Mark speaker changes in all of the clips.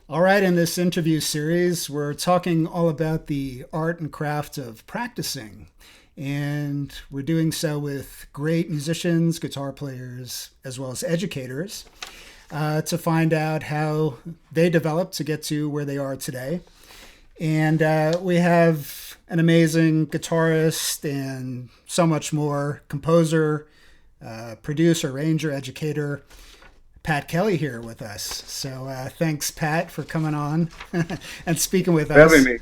Speaker 1: All right, in this interview series, we're talking all about the art and craft of practicing. And we're doing so with great musicians, guitar players, as well as educators to find out how they developed to get to where they are today. And we have an amazing guitarist and so much more composer, producer, arranger, educator, Pat Kelley here with us. So thanks, Pat, for coming on and speaking with
Speaker 2: Having
Speaker 1: us.
Speaker 2: me.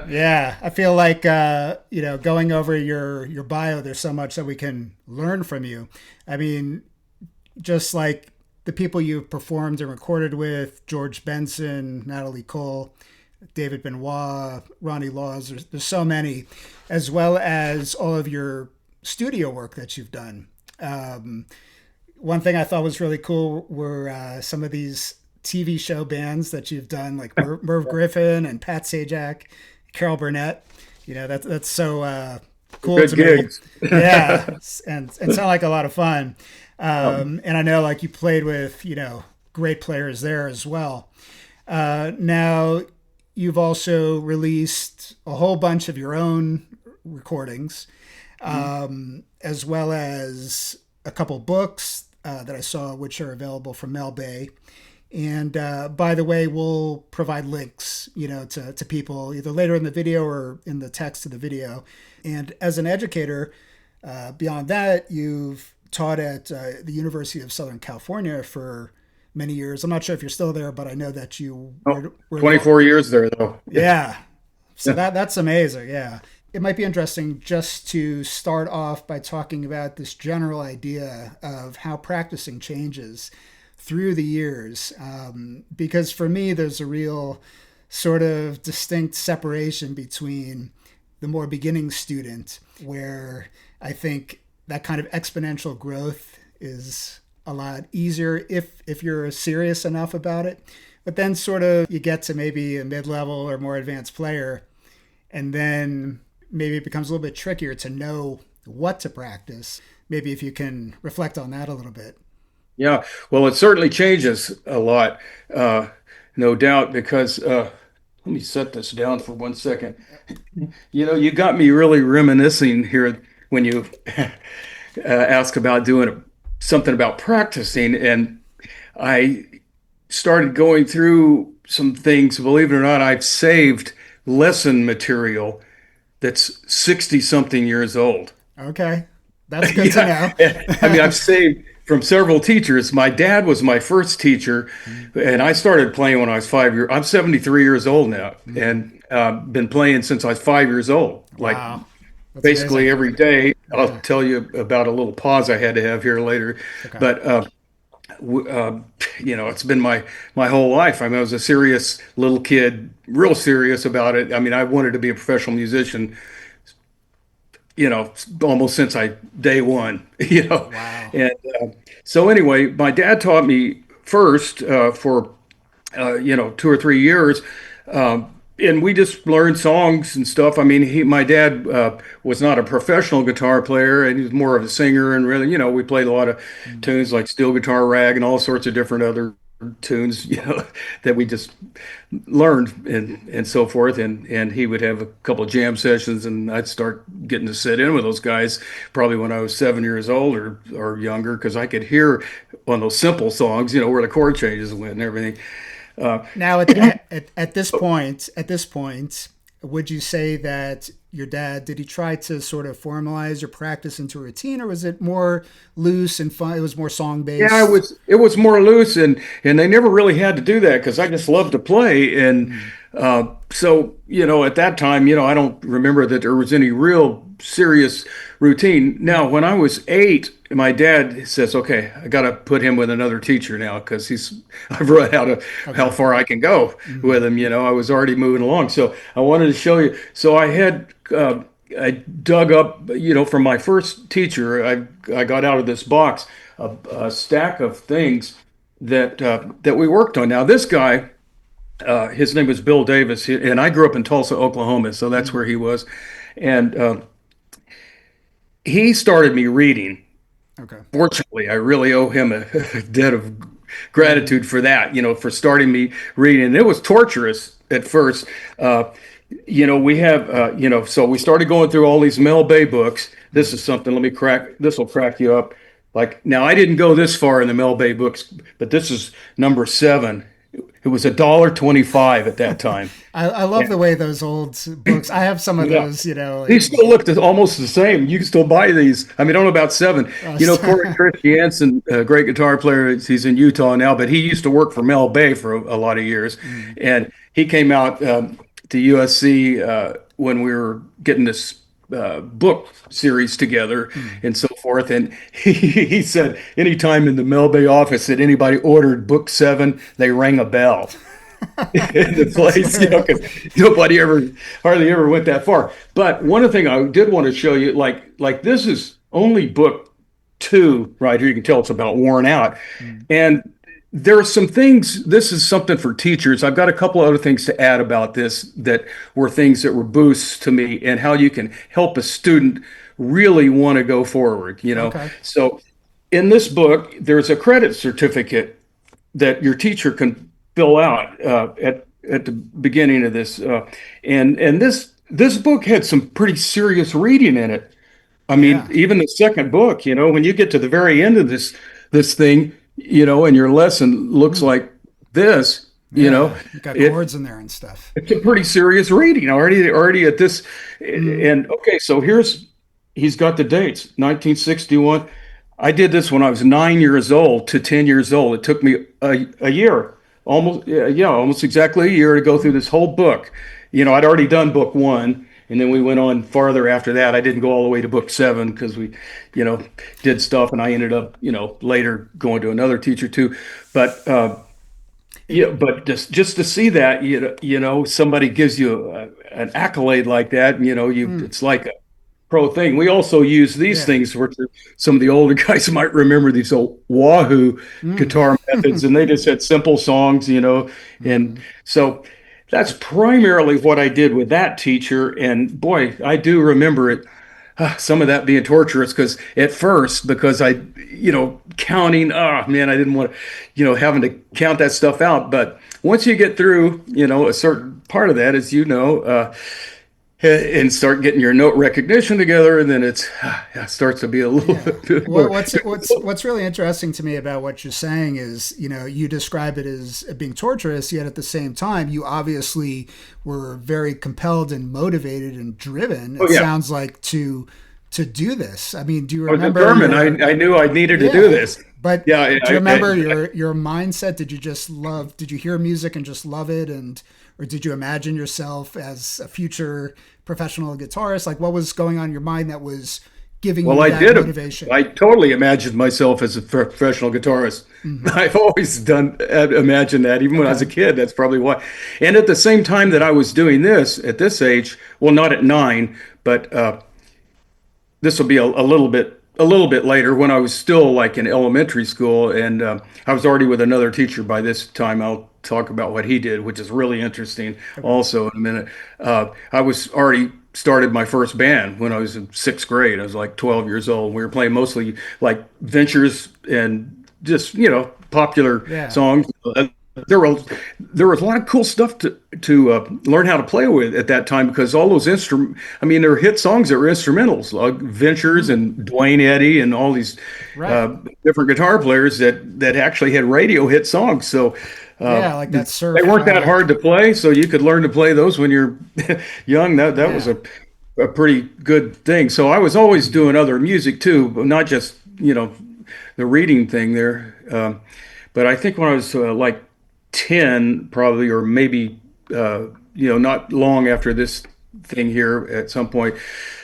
Speaker 1: Yeah, I feel like going over your bio, there's so much that we can learn from you. I mean, just like the people you've performed and recorded with, George Benson, Natalie Cole, David Benoit, Ronnie Laws. There's so many, as well as all of your studio work that you've done. Um, One thing I thought was really cool were some of these TV show bands that you've done, like Merv Griffin and Pat Sajak, Carol Burnett. That's so cool
Speaker 2: Good
Speaker 1: to me.
Speaker 2: gigs.
Speaker 1: Yeah, and sound like a lot of fun.
Speaker 2: Um,
Speaker 1: And I know like you played with great players there as well. Now you've also released a whole bunch of your own recordings, as well as a couple books that I saw, which are available from Mel Bay. And by the way, we'll provide links, to people either later in the video or in the text of the video. And as an educator, beyond that, you've taught at the University of Southern California for many years. I'm not sure if you're still there, but I know that you
Speaker 2: oh,
Speaker 1: were involved.
Speaker 2: 24 years there, though. Yeah.
Speaker 1: Yeah. So that's amazing. Yeah. It might be interesting just to start off by talking about this general idea of how practicing changes through the years. Because for me, there's a real sort of distinct separation between the more beginning student, where I think that kind of exponential growth is a lot easier if you're serious enough about it. But then sort of you get to maybe a mid-level or more advanced player, and then maybe it becomes a little bit trickier to know what to practice. Maybe if you can reflect on that a little bit.
Speaker 2: Yeah. Well, it certainly changes a lot, uh, no doubt, because let me set this down for 1 second. You got me really reminiscing here when you ask about doing something about practicing. And I started going through some things. Believe it or not, I've saved lesson material that's 60 something years old.
Speaker 1: Okay, that's good to
Speaker 2: Yeah.
Speaker 1: know.
Speaker 2: I mean, I've saved from several teachers. My dad was my first teacher, and I started playing when I was 5 years. I'm 73 years old now, and been playing since I was 5 years old. Like
Speaker 1: Wow, that's amazing.
Speaker 2: basically every day. I'll
Speaker 1: Yeah.
Speaker 2: tell you about a little pause I had to have here later,
Speaker 1: Okay.
Speaker 2: but w- uh, it's been my whole life. I mean, I was a serious little kid, real serious about it. I mean, I wanted to be a professional musician, almost since I day one,
Speaker 1: Wow.
Speaker 2: And so anyway, my dad taught me first for 2 or 3 years, and we just learned songs and stuff. I mean, my dad was not a professional guitar player, and he was more of a singer. And really, we played a lot of tunes like steel guitar rag and all sorts of different other tunes, that we just learned and so forth. And he would have a couple of jam sessions, and I'd start getting to sit in with those guys probably when I was 7 years old or younger, because I could hear on those simple songs, where the chord changes went and everything. Uh,
Speaker 1: Now, at this point, would you say that your dad did he try to sort of formalize your practice into a routine, or was it more loose and fun? It was more song
Speaker 2: Yeah, it
Speaker 1: based.
Speaker 2: was it was more loose, and they never really had to do that because I just loved to play. And so at that time, I don't remember that there was any real serious routine. Now, when I was 8, my dad says, "Okay, I got to put him with another teacher now because he's I've run out of how
Speaker 1: Okay.
Speaker 2: far I can go with him." I was already moving along, so I wanted to show you. So I dug up, from my first teacher. I got out of this box a stack of things that we worked on. Now, this guy, his name was Bill Davis, and I grew up in Tulsa, Oklahoma, so that's where he was. And he started me reading.
Speaker 1: Okay.
Speaker 2: Fortunately, I really owe him a debt of gratitude for that, for starting me reading. And it was torturous at first. We have, so we started going through all these Mel Bay books. This is something, this will crack you up. Like, now I didn't go this far in the Mel Bay books, but this is number 7. It was $1.25 at that time.
Speaker 1: I love the way those old books. I have some of those.
Speaker 2: These still look almost the same. You can still buy these. I mean, I don't know about 7. Corey Christiansen, a great guitar player. He's in Utah now, but he used to work for Mel Bay for a lot of years, and he came out to USC when we were getting this book series together and so forth. And he said anytime in the Mel Bay office that anybody ordered book 7, they rang a bell in the place, because hardly ever went that far. But one thing I did want to show you, like this is only book 2 right here. You can tell it's about worn out. And there are some things, this is something for teachers. I've got a couple other things to add about this that were things that were boosts to me, and how you can help a student really want to go forward, Okay. So in this book, there's a credit certificate that your teacher can fill out at the beginning of this. And this book had some pretty serious reading in it. I mean, even the second book, when you get to the very end of this thing, and your lesson looks like this, you
Speaker 1: got chords in there and stuff.
Speaker 2: It's a pretty serious reading already at this. And okay, so he's got the dates, 1961. I did this when I was 9 years old to 10 years old. It took me a year, almost exactly a year to go through this whole book. I'd already done book 1. And then we went on farther after that. I didn't go all the way to book 7 because we, did stuff, and I ended up, later going to another teacher too. But but just to see that, somebody gives you an accolade like that, it's like a pro thing. We also use these things where some of the older guys might remember these old Wahoo guitar methods, and they just had simple songs, and so. That's primarily what I did with that teacher. And boy, I do remember it, some of that being torturous, because at first, because I, counting, man, I didn't want to, having to count that stuff out. But once you get through, a certain part of that, as and start getting your note recognition together, and then it starts to be a little bit more.
Speaker 1: What's really interesting to me about what you're saying is, you describe it as being torturous, yet at the same time, you obviously were very compelled and motivated and driven. It sounds like to do this. I mean, do you remember?
Speaker 2: Determined. I knew I needed to do this.
Speaker 1: But do you remember your mindset? Did you hear music and just love it, or did you imagine yourself as a future professional guitarist? Like, what was going on in your mind that was giving you that motivation?
Speaker 2: I totally imagined myself as a professional guitarist. I've always imagined that, even when I was a kid. That's probably why. And at the same time that I was doing this, at this age, well, not at 9, but this will be a little bit later, when I was still like in elementary school, and I was already with another teacher by this time. I'll talk about what he did, which is really interesting also in a minute. I was already started my first band when I was in 6th grade. I was like 12 years old. We were playing mostly like ventures and just, popular songs. There was a lot of cool stuff to learn how to play with at that time, because all those there were hit songs that were instrumentals, like Ventures and Dwayne Eddy and all these different guitar players that actually had radio hit songs. So
Speaker 1: like that surf.
Speaker 2: They weren't that hard to play, so you could learn to play those when you're young. That was a pretty good thing. So I was always doing other music too, but not just the reading thing there. But I think when I was like 10 probably, or maybe not long after this thing here, at some point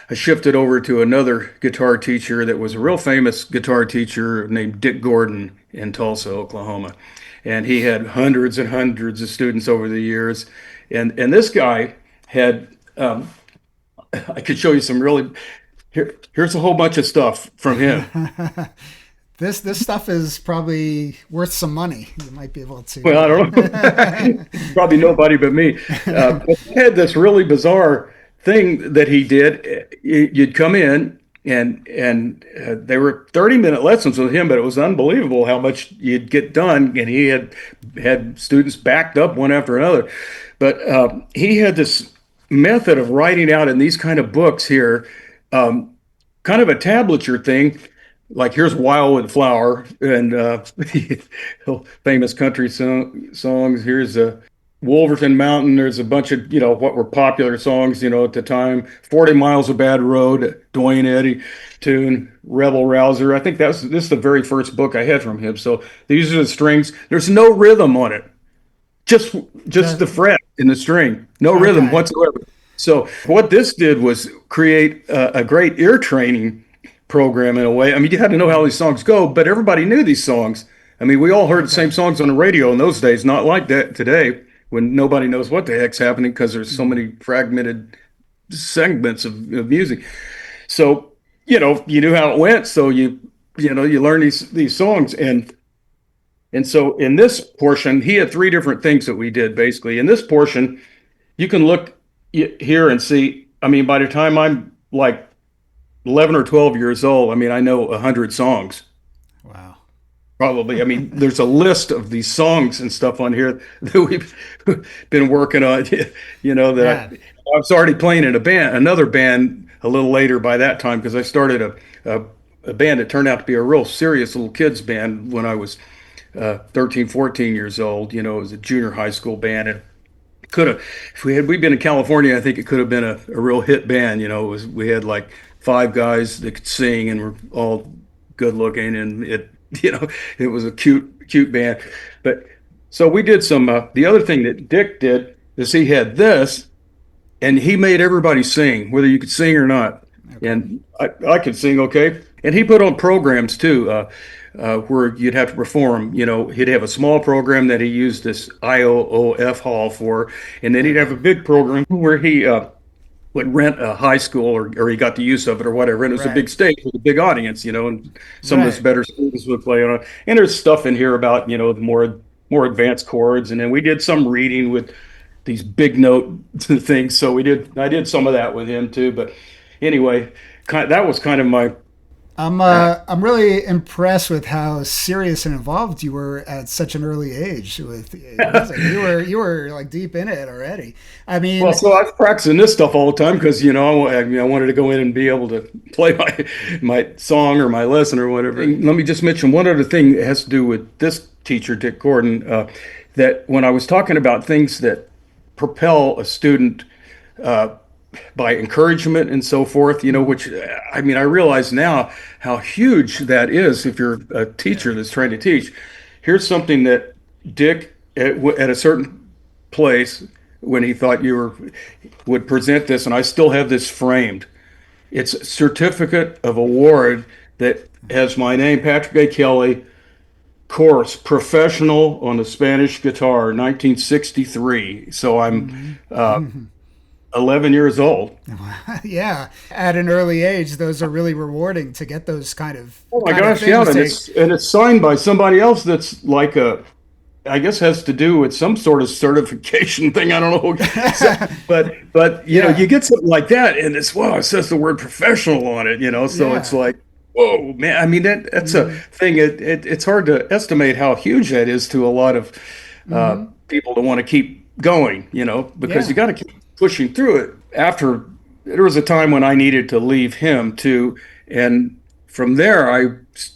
Speaker 2: I shifted over to another guitar teacher that was a real famous guitar teacher named Dick Gordon in Tulsa, Oklahoma, and he had hundreds and hundreds of students over the years, and this guy had I could show you some really here's a whole bunch of stuff from him.
Speaker 1: This stuff is probably worth some money. You might be able to.
Speaker 2: Well, I don't know. Probably nobody but me. But he had this really bizarre thing that he did. You'd come in, and they were 30-minute lessons with him, but it was unbelievable how much you'd get done. And he had students backed up one after another. But he had this method of writing out in these kind of books here, um, kind of a tablature thing. Like here's Wildwood Flower and famous country songs. Here's Wolverton Mountain. There's a bunch of, what were popular songs, at the time. 40 Miles of Bad Road, Dwayne Eddy tune, Rebel Rouser. I think this is the very first book I had from him. So these are the strings. There's no rhythm on it. Just just
Speaker 1: That,
Speaker 2: the fret in the string. No rhythm
Speaker 1: okay.
Speaker 2: whatsoever. So what this did was create a great ear training program in a way. I mean, you had to know how these songs go, but everybody knew these songs. I mean, we all heard the same
Speaker 1: Okay.
Speaker 2: songs on the radio in those days, not like that today when nobody knows what the heck's happening because there's so
Speaker 1: Mm.
Speaker 2: many fragmented segments of music. So, you knew how it went, so you learn these songs and so in this portion, he had three different things that we did basically. In this portion, you can look here and see, I mean, by the time I'm like 11 or 12 years old, I mean, I know 100 songs.
Speaker 1: Wow.
Speaker 2: Probably. I mean, there's a list of these songs and stuff on here that we've been working on, that
Speaker 1: Man.
Speaker 2: I was already playing in another band a little later by that time because I started a band that turned out to be a real serious little kids band when I was 13, 14 years old. It was a junior high school band. And could have, if we'd been in California, I think it could have been a real hit band. We had like five guys that could sing and were all good looking, and you know, it was a cute band. But so we did some. The other thing that Dick did is he had this, and he made everybody sing, whether you could sing or not.
Speaker 1: Okay.
Speaker 2: And I could sing okay. And he put on programs too, where you'd have to perform. He'd have a small program that he used this IOOF hall for, and then he'd have
Speaker 1: Okay.
Speaker 2: a big program where he would rent a high school or he got the use of it or whatever. And it was a
Speaker 1: Right.
Speaker 2: big stage with a big audience, and some of his
Speaker 1: Right.
Speaker 2: better students would play on it. And there's stuff in here about, the more advanced chords. And then we did some reading with these big note things. So I did some of that with him too. But anyway, that was kind of my, uh,
Speaker 1: I'm really impressed with how serious and involved you were at such an early age with music. You were like deep in it already. I
Speaker 2: well,
Speaker 1: mean,
Speaker 2: so I was practicing this stuff all the time because I wanted to go in and be able to play my song or my lesson or whatever. And let me just mention one other thing that has to do with this teacher, Dick Gordon, that when I was talking about things that propel a student uh, by encouragement and so forth, which I mean, I realize now how huge that is if you're a
Speaker 1: yeah.
Speaker 2: teacher that's trying to teach. Here's something that Dick at a certain place when he thought would present this, and I still have this framed. It's a certificate of award that has my name, Patrick A. Kelley, course, professional on the Spanish guitar, 1963. So I'm uh,
Speaker 1: Hmm.
Speaker 2: 11 years old.
Speaker 1: Yeah. At an early age, those are really rewarding to get those
Speaker 2: Oh my
Speaker 1: kind of
Speaker 2: gosh, yeah,
Speaker 1: things.
Speaker 2: and it's signed by somebody else that's like I guess has to do with some sort of certification thing. I don't know. So, but
Speaker 1: Yeah.
Speaker 2: you get something like that, and it says the word professional on it. So it's
Speaker 1: Yeah.
Speaker 2: like, whoa, man. I mean, that's a
Speaker 1: Hmm.
Speaker 2: thing. It's hard to estimate how huge that is to a lot of
Speaker 1: Hmm.
Speaker 2: people to want to keep going. Because you
Speaker 1: Yeah.
Speaker 2: got to keep pushing through it. After there was a time when I needed to leave him too, and from there I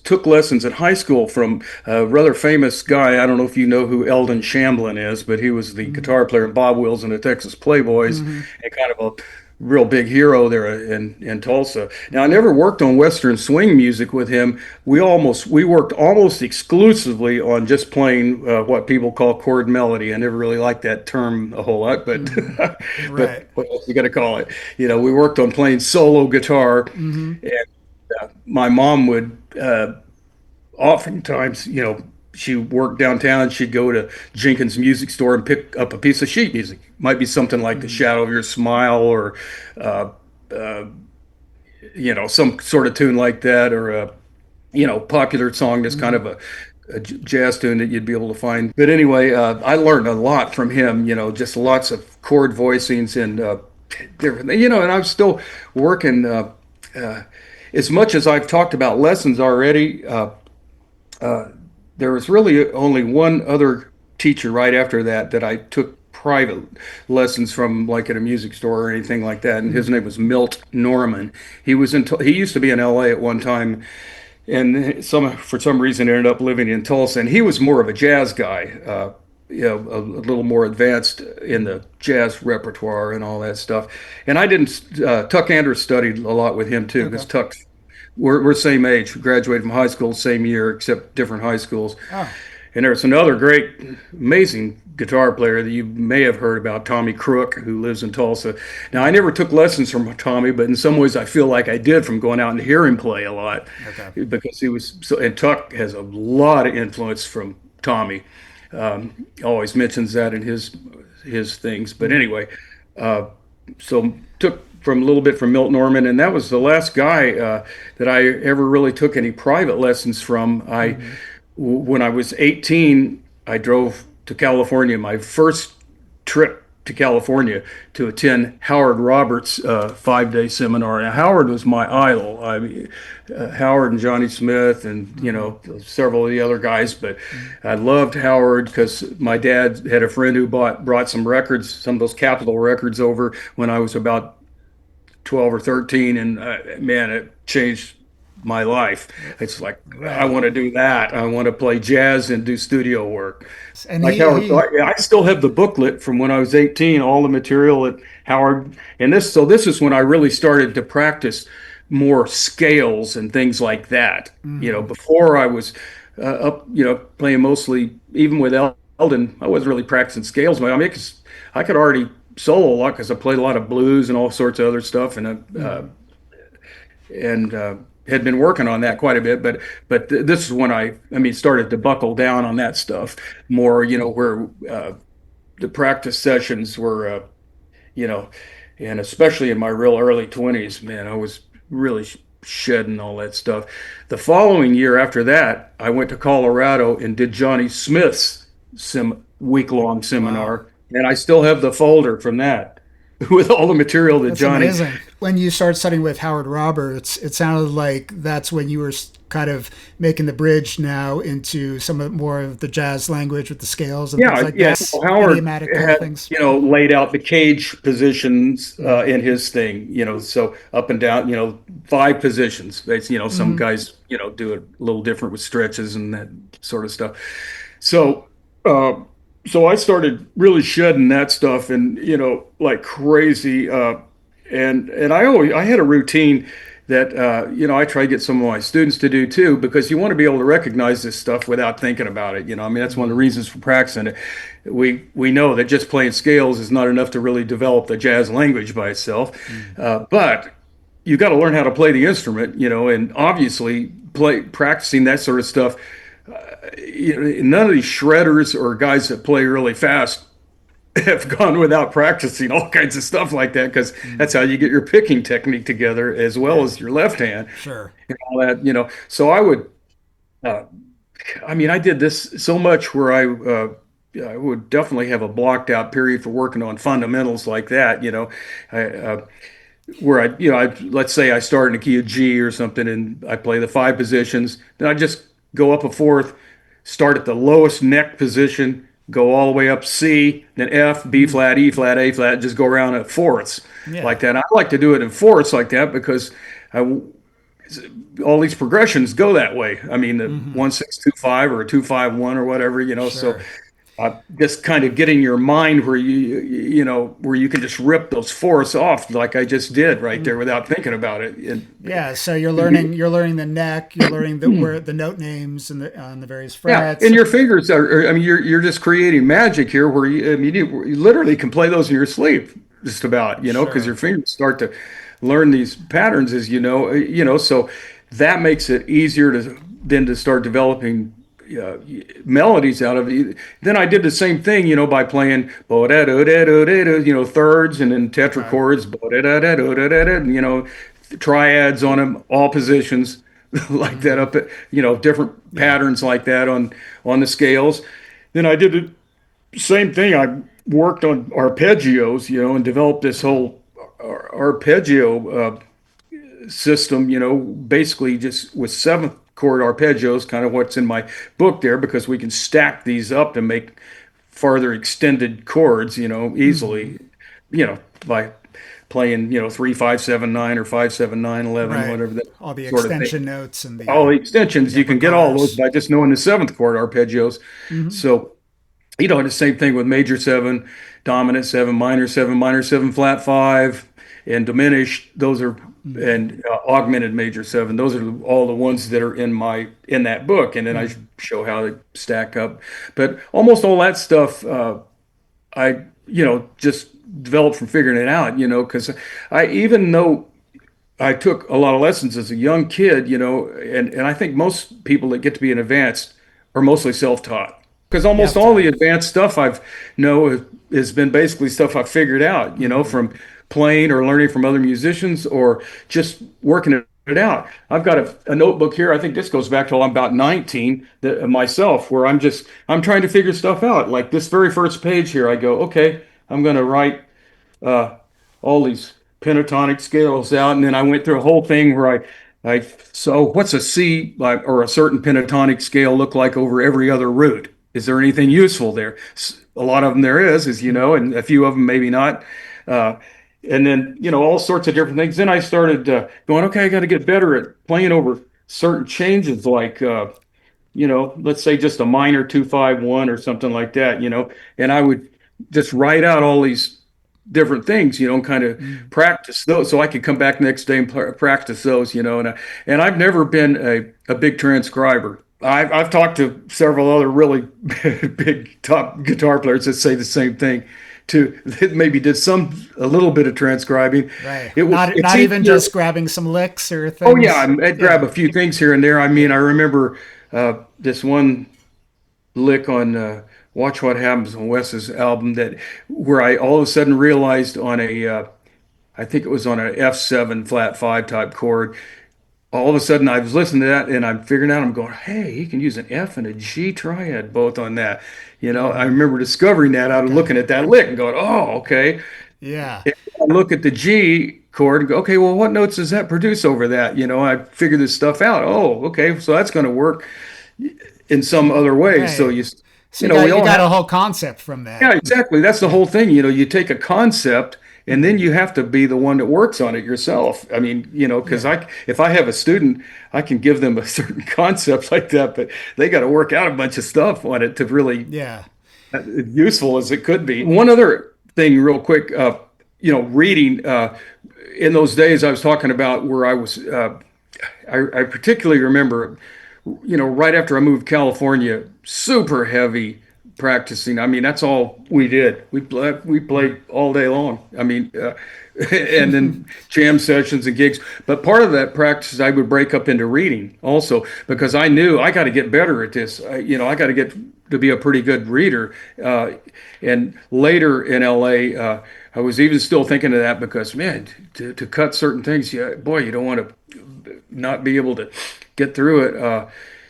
Speaker 2: took lessons in high school from a rather famous guy. I don't know if you know who Eldon Shamblin is, but he was the
Speaker 1: Hmm.
Speaker 2: guitar player in Bob Wills and the Texas Playboys
Speaker 1: Hmm.
Speaker 2: and kind of a real big hero there in Tulsa. Now, I never worked on Western swing music with him. We worked almost exclusively on just playing what people call chord melody. I never really liked that term a whole lot, but
Speaker 1: Hmm.
Speaker 2: but
Speaker 1: Right.
Speaker 2: what else you got to call it? We worked on playing solo guitar,
Speaker 1: Hmm.
Speaker 2: and my mom would oftentimes, she worked downtown. She'd go to Jenkins Music Store and pick up a piece of sheet music. Might be something like "The
Speaker 1: Hmm.
Speaker 2: Shadow of Your Smile" or uh, some sort of tune like that, or a popular song that's kind
Speaker 1: Hmm.
Speaker 2: of a jazz tune that you'd be able to find. But anyway, I learned a lot from him. Just lots of chord voicings and different. And I'm still working. as much as I've talked about lessons already, there was really only one other teacher right after that that I took private lessons from, like at a music store or anything like that. And his name was Milt Norman. He used to be in LA at one time, and for some reason ended up living in Tulsa. And he was more of a jazz guy, a little more advanced in the jazz repertoire and all that stuff. And I didn't. Tuck Andrews studied a lot with him too, because
Speaker 1: Okay.
Speaker 2: Tuck we're same age. We graduated from high school same year, except different high schools.
Speaker 1: Oh,
Speaker 2: And there's another great, amazing guitar player that you may have heard about, Tommy Crook, who lives in Tulsa. Now, I never took lessons from Tommy, but in some ways I feel like I did from going out and hear him play a lot,
Speaker 1: okay.
Speaker 2: because he was so. And Tuck has a lot of influence from Tommy. Always mentions that in his things. But anyway, uh, so took from a little bit from Milt Norman, and that was the last guy that I ever really took any private lessons from.
Speaker 1: Hmm.
Speaker 2: When I was 18, I drove to California. My first trip to California to attend Howard Roberts' 5-day seminar. Now, Howard was my idol. I mean, Howard and Johnny Smith, and several of the other guys. But I loved Howard because my dad had a friend who brought some records, some of those Capitol records over when I was about 12 or 13, and man, it changed my life. It's like I
Speaker 1: Right.
Speaker 2: want to do that. I want to play jazz and do studio work.
Speaker 1: And
Speaker 2: Like
Speaker 1: he
Speaker 2: Howard, so
Speaker 1: he
Speaker 2: I still have the booklet from when I was 18, all the material that Howard, and this is when I really started to practice more scales and things like that.
Speaker 1: Mhm.
Speaker 2: Before I was up, playing mostly, even with Eldon, I wasn't really practicing scales. I mean, 'cause I could already solo a lot because I played a lot of blues and all sorts of other stuff,
Speaker 1: Mhm.
Speaker 2: and had been working on that quite a bit. But this is when I mean, started to buckle down on that stuff more. Where the practice sessions were, you know, and especially in my real early 20s, man, I was really shedding all that stuff. The following year after that, I went to Colorado and did Johnny Smith's week-long
Speaker 1: Wow.
Speaker 2: seminar, and I still have the folder from that with all the material that
Speaker 1: That's
Speaker 2: Johnny.
Speaker 1: amazing. When you started studying with Howard Roberts, it sounded like that's when you were kind of making the bridge now into some of more of the jazz language with the scales and things
Speaker 2: Yeah,
Speaker 1: like
Speaker 2: yeah.
Speaker 1: this,
Speaker 2: Well, Howard
Speaker 1: idiomatic kind of
Speaker 2: had,
Speaker 1: things.
Speaker 2: laid out the cage positions
Speaker 1: Mm-hmm.
Speaker 2: in his thing, so up and down, 5 positions. Some
Speaker 1: Mm-hmm.
Speaker 2: guys, do it a little different with stretches and that sort of stuff. So, uh, so I started really shedding that stuff, and like crazy. And I had a routine that I try to get some of my students to do too, because you want to be able to recognize this stuff without thinking about it. I mean, that's one of the reasons for practicing it. We know that just playing scales is not enough to really develop the jazz language by itself,
Speaker 1: Mm-hmm.
Speaker 2: but you got to learn how to play the instrument, and obviously practicing that sort of stuff. None of these shredders or guys that play really fast have gone without practicing all kinds of stuff like that, because
Speaker 1: Mm-hmm.
Speaker 2: that's how you get your picking technique together as well
Speaker 1: Yeah,
Speaker 2: as your left hand
Speaker 1: sure.
Speaker 2: and all that. So uh, I mean, I did this so much where I would definitely have a blocked out period for working on fundamentals like that. I, where let's say I start in a key of G or something, and I play the 5 positions, then I just go up a fourth, start at the lowest neck position, go all the way up C, then F, B
Speaker 1: Mm.
Speaker 2: flat, E flat, A flat, just go around at fourths
Speaker 1: Yeah.
Speaker 2: like that. And I like to do it in fourths like that because I, all these progressions go that way. I mean, the
Speaker 1: Mm-hmm.
Speaker 2: 1-6-2-5 or a 2-5-1 or whatever. So
Speaker 1: Sure.
Speaker 2: just kind of getting your mind where where you can just rip those fourths off like I just did right there without thinking about it.
Speaker 1: Yeah, so you're learning the neck, you're learning the where the note names and the on the various
Speaker 2: Yeah,
Speaker 1: frets.
Speaker 2: and your fingers I mean, you're just creating magic here, where I mean, you literally can play those in your sleep, just about, because your
Speaker 1: Sure.
Speaker 2: fingers start to learn these patterns, as so that makes it easier to start developing uh, melodies out of it. Then I did the same thing, by playing thirds and then
Speaker 1: Okay.
Speaker 2: tetrachords, triads on them, all positions like that
Speaker 1: Hmm.
Speaker 2: up at, different
Speaker 1: Yeah.
Speaker 2: patterns like that on the scales. Then I did the same thing. I worked on arpeggios, and developed this
Speaker 1: Okay.
Speaker 2: whole arpeggio system, basically just with seventh chord arpeggios, kind of what's in my book there, because we can stack these up to make farther extended chords,
Speaker 1: Hmm.
Speaker 2: easily, by playing, 3 5 7 9 or 5 7 9 11,
Speaker 1: Right.
Speaker 2: whatever that
Speaker 1: All the
Speaker 2: sort of thing.
Speaker 1: extension notes and
Speaker 2: All the extensions,
Speaker 1: the
Speaker 2: you
Speaker 1: upper
Speaker 2: can get all those
Speaker 1: bars.
Speaker 2: by just knowing the seventh chord arpeggios.
Speaker 1: Hmm.
Speaker 2: So, the same thing with major seven, dominant seven, minor seven, flat five, and diminished. Those are
Speaker 1: Hmm.
Speaker 2: and augmented major seven. Those are all the ones that are in that book, and then I
Speaker 1: Hmm.
Speaker 2: show how they stack up. But almost all that stuff, I just developed from figuring it out. Because I even though I took a lot of lessons as a young kid, and I think most people that get to be an advanced are mostly self-taught. Because
Speaker 1: You
Speaker 2: almost
Speaker 1: have
Speaker 2: all
Speaker 1: to.
Speaker 2: the advanced stuff I've know has been basically stuff I've figured out,
Speaker 1: Hmm.
Speaker 2: from playing or learning from other musicians or just working it out. I've got a notebook here. I think this goes back till I'm about 19 myself, where I'm trying to figure stuff out. Like this very first page here, I go, okay, I'm going to write uh, all these pentatonic scales out, and then I went through a whole thing where so what's a C like or a certain pentatonic scale look like over every other root? Is there anything useful there? A lot of them there is, as you know, and a few of them maybe not. Uh, and then all sorts of different things. Then I started going, okay, I got to get better at playing over certain changes, like let's say just a minor 2 5 1 or something like that, and I would just write out all these different things, and kind of
Speaker 1: Hmm.
Speaker 2: practice those so I could come back next day and practice those, and I've never been a big transcriber. I've talked to several other really big top guitar players that say the same thing too. That maybe did a little bit of transcribing.
Speaker 1: Right.
Speaker 2: It's
Speaker 1: Not even
Speaker 2: easier.
Speaker 1: just grabbing some licks or
Speaker 2: Oh yeah,
Speaker 1: things.
Speaker 2: I'd grab
Speaker 1: Yeah.
Speaker 2: a few things here and there. I mean,
Speaker 1: Yeah.
Speaker 2: I remember this one lick on "Watch What Happens" on Wes's album that where I all of a sudden realized on I think it was on an F7 flat five type chord. All of a sudden, I was listening to that and I'm figuring out. I'm going, hey, he can use an F and a G triad both on that. I
Speaker 1: Hmm.
Speaker 2: remember discovering that out of
Speaker 1: Okay.
Speaker 2: looking at that lick and going, oh, okay.
Speaker 1: Yeah.
Speaker 2: I look at the G chord and go, okay, well, what notes does that produce over that? I figure this stuff out. Oh, okay, so that's going to work in some other way. So
Speaker 1: Right. So
Speaker 2: we
Speaker 1: you
Speaker 2: all
Speaker 1: got
Speaker 2: have,
Speaker 1: a whole concept from
Speaker 2: yeah,
Speaker 1: that.
Speaker 2: exactly. That's the
Speaker 1: Yeah.
Speaker 2: whole thing. You take a concept and then
Speaker 1: Hmm.
Speaker 2: you have to be the one that works on it yourself. I mean, because
Speaker 1: Yeah.
Speaker 2: if I have a student, I can give them a certain concept like that, but they got to work out a bunch of stuff on it to really
Speaker 1: Yeah.
Speaker 2: useful as it could be. One other thing, real quick, reading. In those days, I was talking about where I was. I particularly remember, right after I moved to California, super heavy practicing. I mean, that's all we did. We played all day long. I mean, and then jam sessions and gigs. But part of that practice, I would break up into reading also because I knew I got to get better at this. I got to get to be a pretty good reader. And later in LA, I was even still thinking of that because, man, to cut certain things, yeah, boy, you don't want to not be able to get through it.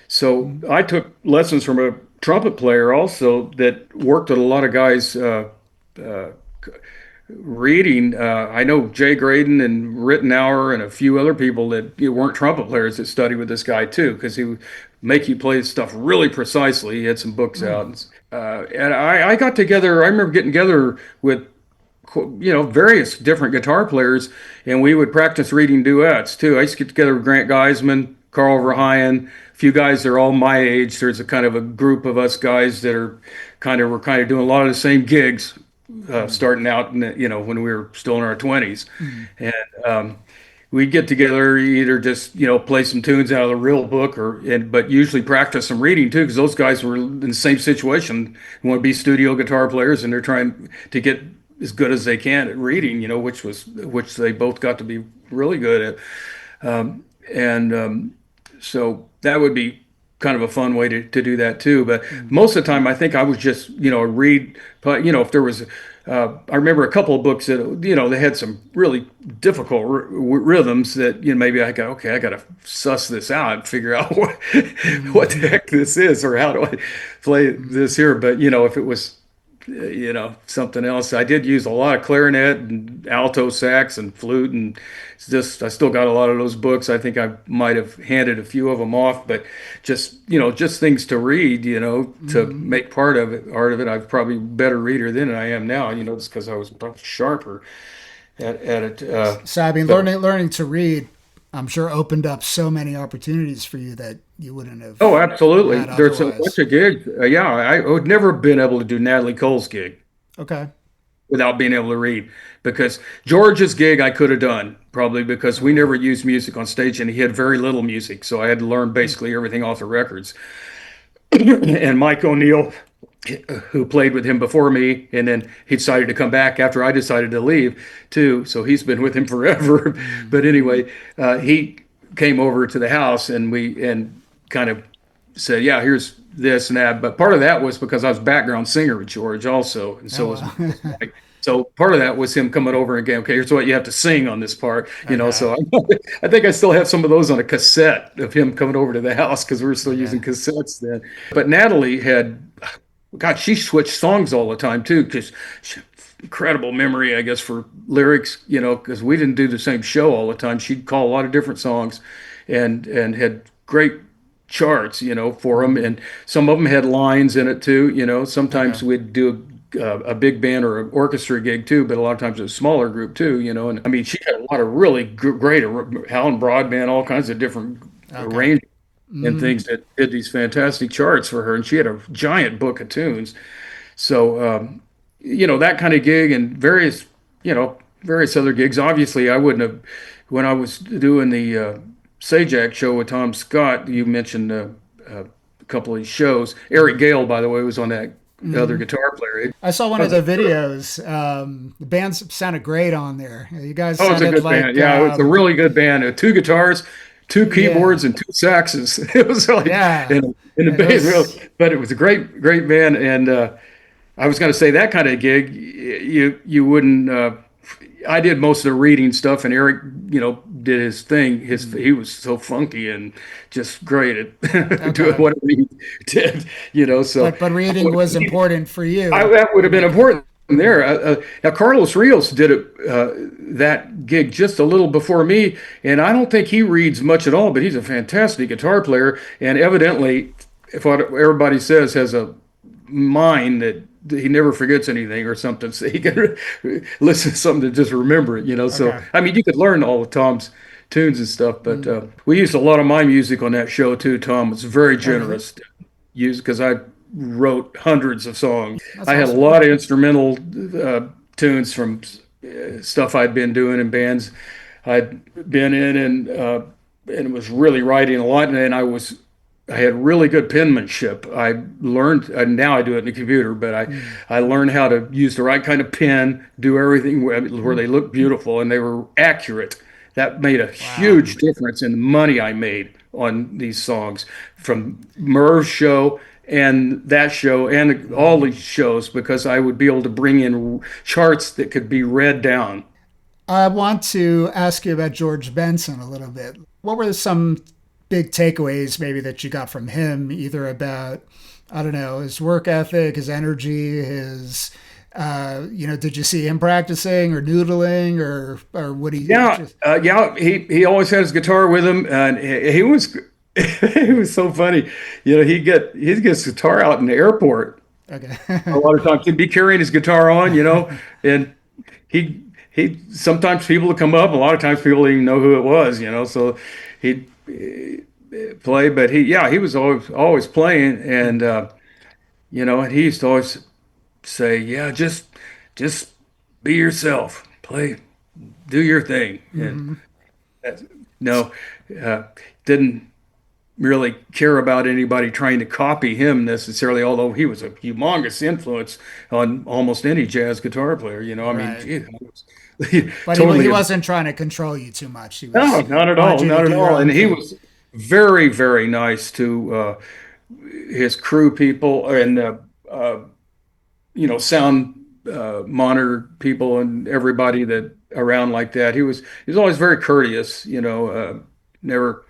Speaker 2: So I took lessons from a trumpet player also that worked with a lot of guys uh, reading. I know Jay Graydon and Rittenauer and a few other people that weren't trumpet players that studied with this guy too, because he would make you play stuff really precisely. He had some books out, and I got together. I remember getting together with various different guitar players, and we would practice reading duets too. I used to get together with Grant Geisman, Carl Verheyen, a few guys that are all my age. There's a kind of a group of us guys that are we're kind of doing a lot of the same gigs, starting out in when we were still in our 20s,
Speaker 1: Hmm.
Speaker 2: and we'd get together either just play some tunes out of the real book but usually practice some reading too because those guys were in the same situation, want to be studio guitar players and they're trying to get as good as they can at reading, which they both got to be really good at. And So that would be kind of a fun way to do that too. But most of the time, I think I was just, read, but, if there was, I remember a couple of books that, they had some really difficult rhythms that, maybe I go, okay, I got to suss this out and figure out what the
Speaker 1: Hmm.
Speaker 2: heck this is or how do I play this here. But, if it was something else. I did use a lot of clarinet and alto sax and flute, and it's just I still got a lot of those books. I think I might have handed a few of them off, but just things to read, to
Speaker 1: Hmm.
Speaker 2: make part of it. I'm probably a better reader than I am now, just because I was much sharper at it.
Speaker 1: So I mean,
Speaker 2: So
Speaker 1: learning to read, I'm sure opened up so many opportunities for you that you wouldn't
Speaker 2: Oh,
Speaker 1: have
Speaker 2: absolutely.
Speaker 1: had
Speaker 2: There's a bunch
Speaker 1: otherwise.
Speaker 2: of gigs. Yeah, I would never have been able to do Natalie Cole's gig
Speaker 1: Okay.
Speaker 2: without being able to read because George's gig I could have done probably because we
Speaker 1: Okay.
Speaker 2: never used music on stage and he had very little music. So I had to learn basically everything off the records. And Mike O'Neill, who played with him before me, and then he decided to come back after I decided to leave too. So he's been with him forever.
Speaker 1: Mm.
Speaker 2: But anyway, he came over to the house and we and kind of said, "Yeah, here's this and that." But part of that was because I was background singer with George also, and
Speaker 1: Oh
Speaker 2: so was
Speaker 1: wow.
Speaker 2: Mike. So part of that was him coming over and going, "Okay, here's what you have to sing on this part,"
Speaker 1: Okay.
Speaker 2: So I think I still have some of those on a cassette of him coming over to the house because we were still
Speaker 1: Okay.
Speaker 2: using cassettes then. But Natalie had, God, she switched songs all the time too because incredible memory, I guess, for lyrics, because we didn't do the same show all the time. She'd call a lot of different songs and had great charts, for them.
Speaker 1: Mm.
Speaker 2: And some of them had lines in it too,
Speaker 1: Okay.
Speaker 2: Sometimes we'd do a big band or an orchestra gig too, but a lot of times it was a smaller group too, And I mean, she had a lot of really great Howlin' Broadband, all kinds of different
Speaker 1: Okay.
Speaker 2: arrangements and
Speaker 1: Hmm.
Speaker 2: things that did these fantastic charts for her. And she had a giant book of tunes. So, that kind of gig and various other gigs. Obviously, I wouldn't have, when I was doing the Sajak show with Tom Scott, you mentioned a couple of these shows. Eric
Speaker 1: Hmm.
Speaker 2: Gale, by the way, was on that other
Speaker 1: Hmm.
Speaker 2: guitar player.
Speaker 1: I saw one
Speaker 2: I
Speaker 1: of
Speaker 2: was
Speaker 1: the
Speaker 2: like,
Speaker 1: videos. The band sounded great on there. You guys
Speaker 2: oh, it's a
Speaker 1: sounded
Speaker 2: good band.
Speaker 1: like,
Speaker 2: Yeah, it's a really good band. Two guitars, two
Speaker 1: yeah,
Speaker 2: keyboards, and two saxes. It was like
Speaker 1: yeah.
Speaker 2: in the
Speaker 1: And
Speaker 2: band,
Speaker 1: those,
Speaker 2: really, but it was a great band. And I was going to say that kind of gig, you wouldn't. I did most of the reading stuff, and Eric, did his thing.
Speaker 1: mm,
Speaker 2: He was so funky and just great at doing
Speaker 1: okay.
Speaker 2: whatever he did. So
Speaker 1: But reading was important for you
Speaker 2: that would
Speaker 1: to
Speaker 2: have been
Speaker 1: make it.
Speaker 2: important there. Now Carlos Rios did that gig just a little before me, and I don't think he reads much at all, but he's a fantastic guitar player, and evidently, if what everybody says, has a mind that he never forgets anything or something, so he can listen to something to just remember it. So
Speaker 1: Okay.
Speaker 2: I mean, you could learn all of Tom's tunes and stuff, but
Speaker 1: Mm,
Speaker 2: we used a lot of my music on that show too. Tom was very
Speaker 1: oh, really?
Speaker 2: generous, used because I wrote hundreds of songs.
Speaker 1: That's
Speaker 2: I had a
Speaker 1: awesome.
Speaker 2: lot of instrumental tunes from stuff I'd been doing in bands I'd been in, and was really writing a lot. And I had really good penmanship. I learned, and now I do it in the computer, but
Speaker 1: Mm,
Speaker 2: I learned how to use the right kind of pen, do everything where
Speaker 1: mm.
Speaker 2: they look beautiful and they were accurate. That made a
Speaker 1: Wow.
Speaker 2: huge difference in the money I made on these songs from Merv's show and that show and all
Speaker 1: Mm.
Speaker 2: these shows because I would be able to bring in charts that could be read down.
Speaker 1: I want to ask you about George Benson a little bit. What were some big takeaways maybe that you got from him, either about, I don't know, his work ethic, his energy, his, did you see him practicing or noodling or would he
Speaker 2: Yeah,
Speaker 1: just,
Speaker 2: yeah. He always had his guitar with him, and he was he was so funny. He'd get his guitar out in the airport.
Speaker 1: okay.
Speaker 2: A lot of times he'd be carrying his guitar on, and he sometimes people would come up. A lot of times people didn't even know who it was. So he'd play, but he was always playing, and he used to always say, yeah, just be yourself, play, do your thing, and
Speaker 1: Hmm.
Speaker 2: that, no, uh, didn't really care about anybody trying to copy him necessarily, although he was a humongous influence on almost any jazz guitar player. I mean,
Speaker 1: Right.
Speaker 2: gee, I was
Speaker 1: But he
Speaker 2: totally,
Speaker 1: wasn't trying to control you too much. He
Speaker 2: no,
Speaker 1: was
Speaker 2: not at
Speaker 1: wanted
Speaker 2: all,
Speaker 1: you to
Speaker 2: not at
Speaker 1: do your
Speaker 2: all.
Speaker 1: own
Speaker 2: And he
Speaker 1: thing.
Speaker 2: was very, very nice to his crew people and uh, sound monitor people and everybody that around like that. He was always very courteous. Never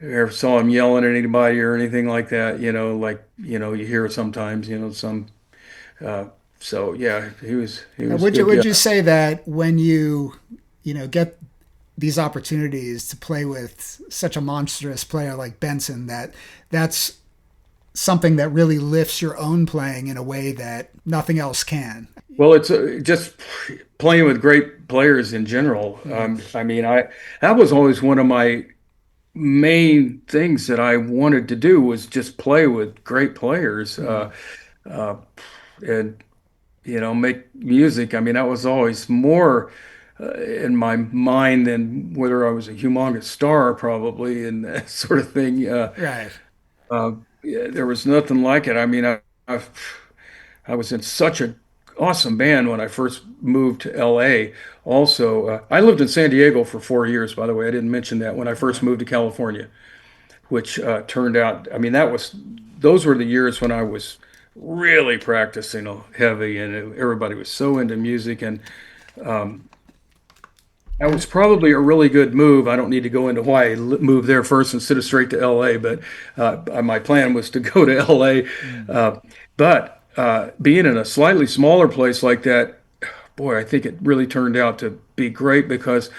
Speaker 2: ever saw him yelling at anybody or anything like that. Like you hear sometimes. Some So yeah, he was
Speaker 1: Would you
Speaker 2: good. Yeah.
Speaker 1: would you say that when you get these opportunities to play with such a monstrous player like Benson, that's something that really lifts your own playing in a way that nothing else can?
Speaker 2: Well, it's just playing with great players in general. I mean, I that was always one of my main things that I wanted to do was just play with great players, uh, and make music. I mean, that was always more in my mind than whether I was a humongous star, probably, and that sort of thing.
Speaker 1: Right.
Speaker 2: Yeah, there was nothing like it. I mean, I was in such a awesome band when I first moved to LA. Also, I lived in San Diego for 4 years, by the way. I didn't mention that when I first moved to California, which turned out, I mean, those were the years when I was really practicing heavy, and everybody was so into music. And that was probably a really good move. I don't need to go into why I moved there first instead of straight to LA, but my plan was to go to LA. But being in a slightly smaller place like that, boy, I think it really turned out to be great because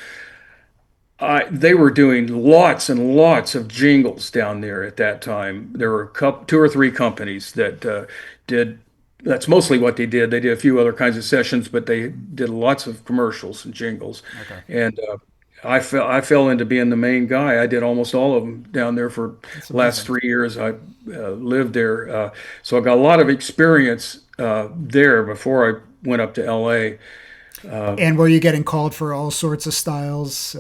Speaker 2: they were doing lots and lots of jingles down there at that time. There were two or three companies that did. That's mostly what they did. They did a few other kinds of sessions, but they did lots of commercials and jingles.
Speaker 1: Okay.
Speaker 2: And I fell into being the main guy. I did almost all of them down there for
Speaker 1: That's
Speaker 2: the last
Speaker 1: amazing.
Speaker 2: 3 years I lived there. So I got a lot of experience there before I went up to LA.
Speaker 1: And were you getting called for all sorts of styles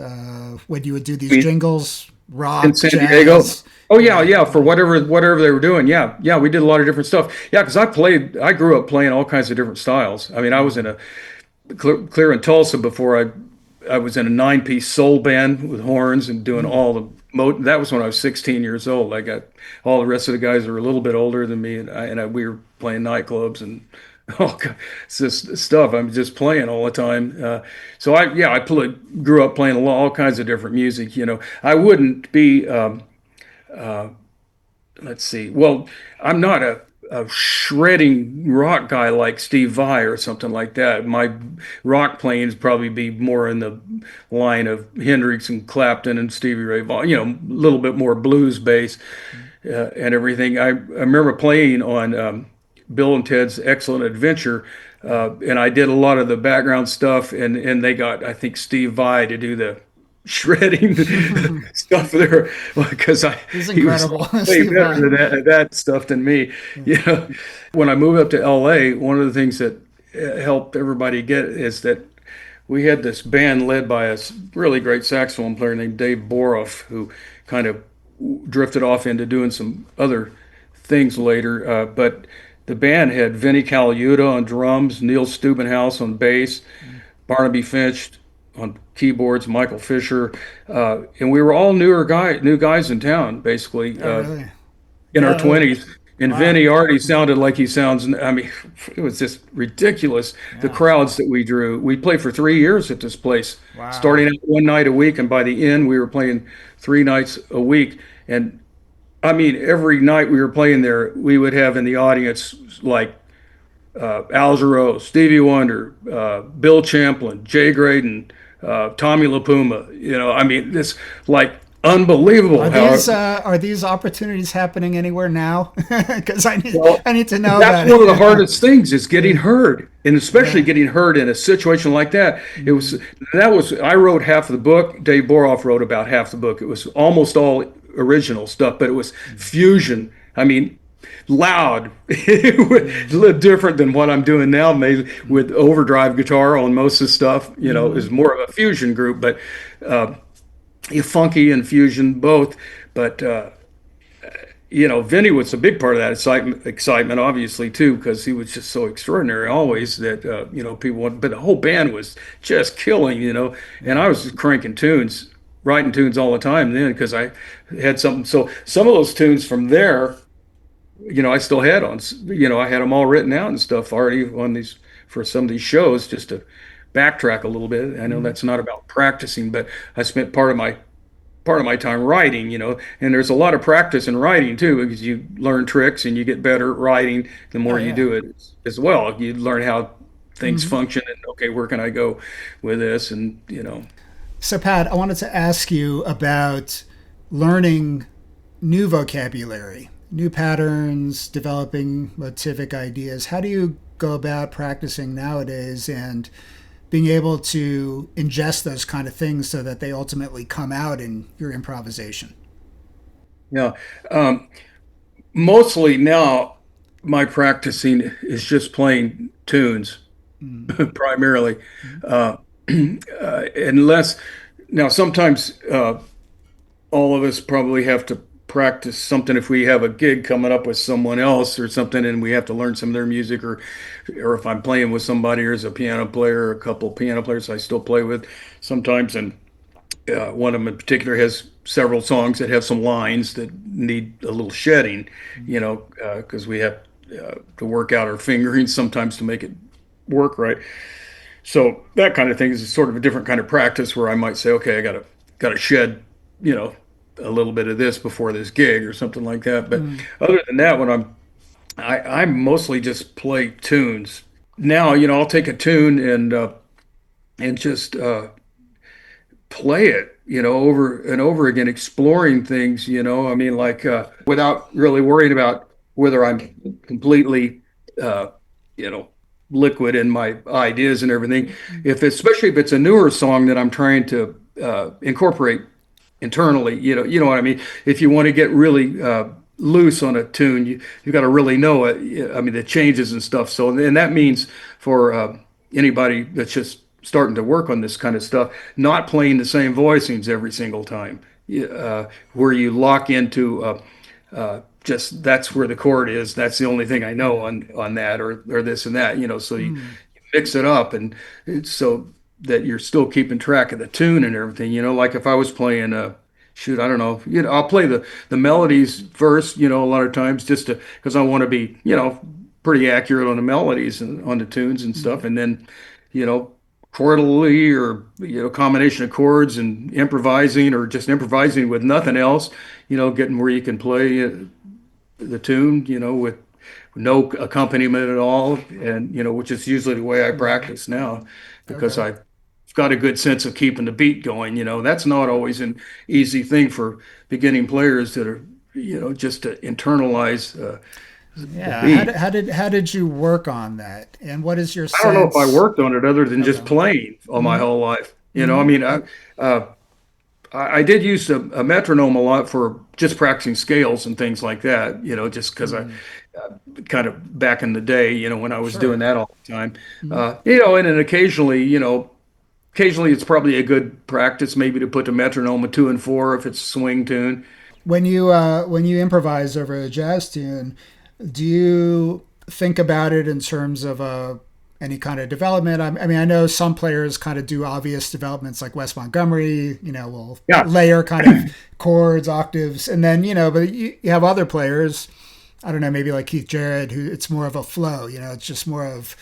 Speaker 1: when you would do these jingles,
Speaker 2: In
Speaker 1: rock,
Speaker 2: San Diego.
Speaker 1: jazz?
Speaker 2: Oh yeah,
Speaker 1: Yeah.
Speaker 2: yeah, for whatever they were doing. Yeah, yeah, we did a lot of different stuff. Yeah, because I grew up playing all kinds of different styles. I mean, I was in a clear in Tulsa before I was in a nine-piece soul band with horns and doing
Speaker 1: Mm.
Speaker 2: all the that was when I was 16 years old. I got all the rest of the guys were a little bit older than me, and we were playing nightclubs and all kinds of stuff. I'm just playing all the time. So grew up playing all kinds of different music. I wouldn't be. Let's see. Well, I'm not a shredding rock guy like Steve Vai or something like that. My rock playing is probably be more in the line of Hendrix and Clapton and Stevie Ray Vaughan, a little bit more blues bass and everything. I remember playing on Bill and Ted's Excellent Adventure, and I did a lot of the background stuff, and they got, I think, Steve Vai to do the shredding stuff there because
Speaker 1: He's
Speaker 2: he was
Speaker 1: incredible,
Speaker 2: way
Speaker 1: Steve
Speaker 2: better
Speaker 1: Vai.
Speaker 2: than that stuff than me. When I moved up to LA, one of the things that helped everybody get is that we had this band led by a really great saxophone player named Dave Boroff, who kind of drifted off into doing some other things later. But the band had Vinnie Colaiuta on drums, Neil Steubenhouse on bass, Barnaby Finch on keyboards, Michael Fisher, and we were all new guys in town, basically
Speaker 1: Oh, really?
Speaker 2: in our
Speaker 1: Yeah.
Speaker 2: 20s. And
Speaker 1: Wow.
Speaker 2: Vinny already sounded like he sounds. I mean, it was just ridiculous. The
Speaker 1: Yeah.
Speaker 2: crowds that we drew. We played for 3 years at this place,
Speaker 1: Wow.
Speaker 2: starting out one night a week, and by the end, we were playing 3 nights a week. And I mean, every night we were playing there, we would have in the audience like Al Jarreau, Stevie Wonder, Bill Champlin, Jay Graydon, Tommy LaPuma. I mean, this like unbelievable how.
Speaker 1: Are these opportunities happening anywhere now? Because
Speaker 2: Well,
Speaker 1: I need to know
Speaker 2: that's
Speaker 1: about
Speaker 2: one of the
Speaker 1: it.
Speaker 2: hardest things is getting heard, and especially
Speaker 1: Yeah.
Speaker 2: getting heard in a situation like that.
Speaker 1: Mm.
Speaker 2: I wrote half of the book. Dave Boroff wrote about half the book. It was almost all original stuff, but it was fusion. I mean, loud. It was a little different than what I'm doing now, maybe with overdrive guitar on most of the stuff. Is more of a fusion group, but funky and fusion both. But Vinny was a big part of that excitement, obviously, too, because he was just so extraordinary always that, people want, but the whole band was just killing. And I was just cranking tunes, writing tunes all the time then because I had something. So some of those tunes from there, I still had I had them all written out and stuff already on these for some of these shows just to backtrack a little bit. I know
Speaker 1: Mm.
Speaker 2: that's not about practicing, but I spent part of my part of my time writing, and there's a lot of practice in writing too, because you learn tricks and you get better at writing the
Speaker 1: Oh
Speaker 2: more you
Speaker 1: yeah.
Speaker 2: do it as well. You learn how things
Speaker 1: Hmm.
Speaker 2: function and okay, where can I go with this? And
Speaker 1: So Pat, I wanted to ask you about learning new vocabulary, new patterns, developing motivic ideas. How do you go about practicing nowadays and being able to ingest those kind of things so that they ultimately come out in your improvisation?
Speaker 2: yeah, um, mostly now my practicing is just playing tunes
Speaker 1: Mm-hmm.
Speaker 2: primarily, uh, unless now sometimes. All of us probably have to practice something if we have a gig coming up with someone else or something and we have to learn some of their music or if I'm playing with somebody or as a piano player or a couple of piano players I still play with sometimes and one of them in particular has several songs that have some lines that need a little shedding, because we have to work out our fingering sometimes to make it work right. So that kind of thing is sort of a different kind of practice where I might say, okay, I gotta shed, you know, a little bit of this before this gig or something like that. But
Speaker 1: Mm.
Speaker 2: other than that, I mostly just play tunes. Now, I'll take a tune and just play it, over and over again, exploring things, I mean, like without really worrying about whether I'm completely, uh, you know, liquid in my ideas and everything. Especially if it's a newer song that I'm trying to incorporate internally, you know what I mean? If you want to get really loose on a tune, you got to really know it. I mean, the changes and stuff. So, and that means for anybody that's just starting to work on this kind of stuff, not playing the same voicings every single time, where you lock into just that's where the chord is. That's the only thing I know on that or this and that. So you
Speaker 1: Mm.
Speaker 2: mix it up and it's so that you're still keeping track of the tune and everything. Like if I was playing shoot, I don't know, I'll play the melodies first, a lot of times just to because I want to be, pretty accurate on the melodies and on the tunes and
Speaker 1: Mm.
Speaker 2: stuff, and then, you know, chordally or combination of chords and improvising or just improvising with nothing else, getting where you can play the tune, with no accompaniment at all, and which is usually the way I
Speaker 1: Mm.
Speaker 2: practice now, because
Speaker 1: Okay.
Speaker 2: I've got a good sense of keeping the beat going. That's not always an easy thing for beginning players that are, just to internalize the
Speaker 1: Yeah. How
Speaker 2: beat.
Speaker 1: did, how did how did you work on that? And what is your
Speaker 2: I don't know if I
Speaker 1: sense?
Speaker 2: worked on it other than just
Speaker 1: Okay.
Speaker 2: playing all my
Speaker 1: Mm-hmm.
Speaker 2: whole life. I
Speaker 1: Mm-hmm.
Speaker 2: mean, uh, I did use a metronome a lot for just practicing scales and things like that, just because I
Speaker 1: Mm.
Speaker 2: kind of back in the day, when I was doing
Speaker 1: Sure.
Speaker 2: that all the time.
Speaker 1: Mm.
Speaker 2: And then occasionally it's probably a good practice maybe to put the metronome at 2 and 4 if it's a swing tune.
Speaker 1: When you improvise over a jazz tune, do you think about it in terms of any kind of development? I mean, I know some players kind of do obvious developments, like Wes Montgomery. Will
Speaker 2: Yeah.
Speaker 1: layer kind of chords, octaves, and then but you have other players. I don't know, maybe like Keith Jarrett, who it's more of a flow. It's just more of.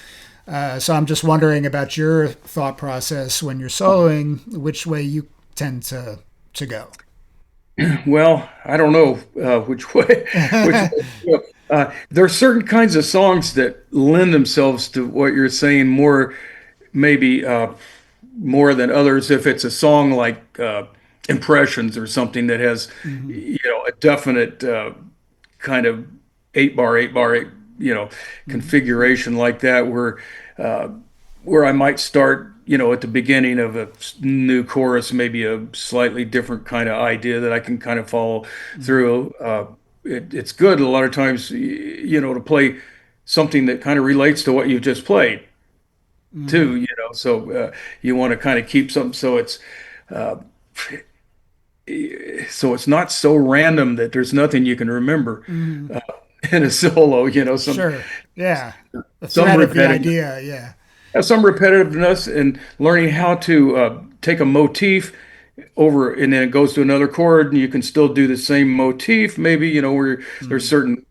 Speaker 1: So I'm just wondering about your thought process when you're soloing, which way you tend to go.
Speaker 2: Well, I don't know which way, which way. There are certain kinds of songs that lend themselves to what you're saying more, maybe more than others. If it's a song like Impressions or something that has,
Speaker 1: Hmm.
Speaker 2: a definite kind of 8 bar, 8 bar,
Speaker 1: Hmm.
Speaker 2: configuration like that, uh, where I might start, at the beginning of a new chorus, maybe a slightly different kind of idea that I can kind of follow
Speaker 1: Hmm.
Speaker 2: through. It's good a lot of times, to play something that kind of relates to what you just played
Speaker 1: Hmm.
Speaker 2: too, so you want to kind of keep something uh, so it's not so random that there's nothing you can remember
Speaker 1: Hmm.
Speaker 2: uh, in a solo,
Speaker 1: Sure. Yeah. The
Speaker 2: some
Speaker 1: thread of the
Speaker 2: repetitive
Speaker 1: idea. Yeah.
Speaker 2: some repetitiveness and learning how to take a motif over and then it goes to another chord and you can still do the same motif maybe where there's
Speaker 1: Mm.
Speaker 2: certain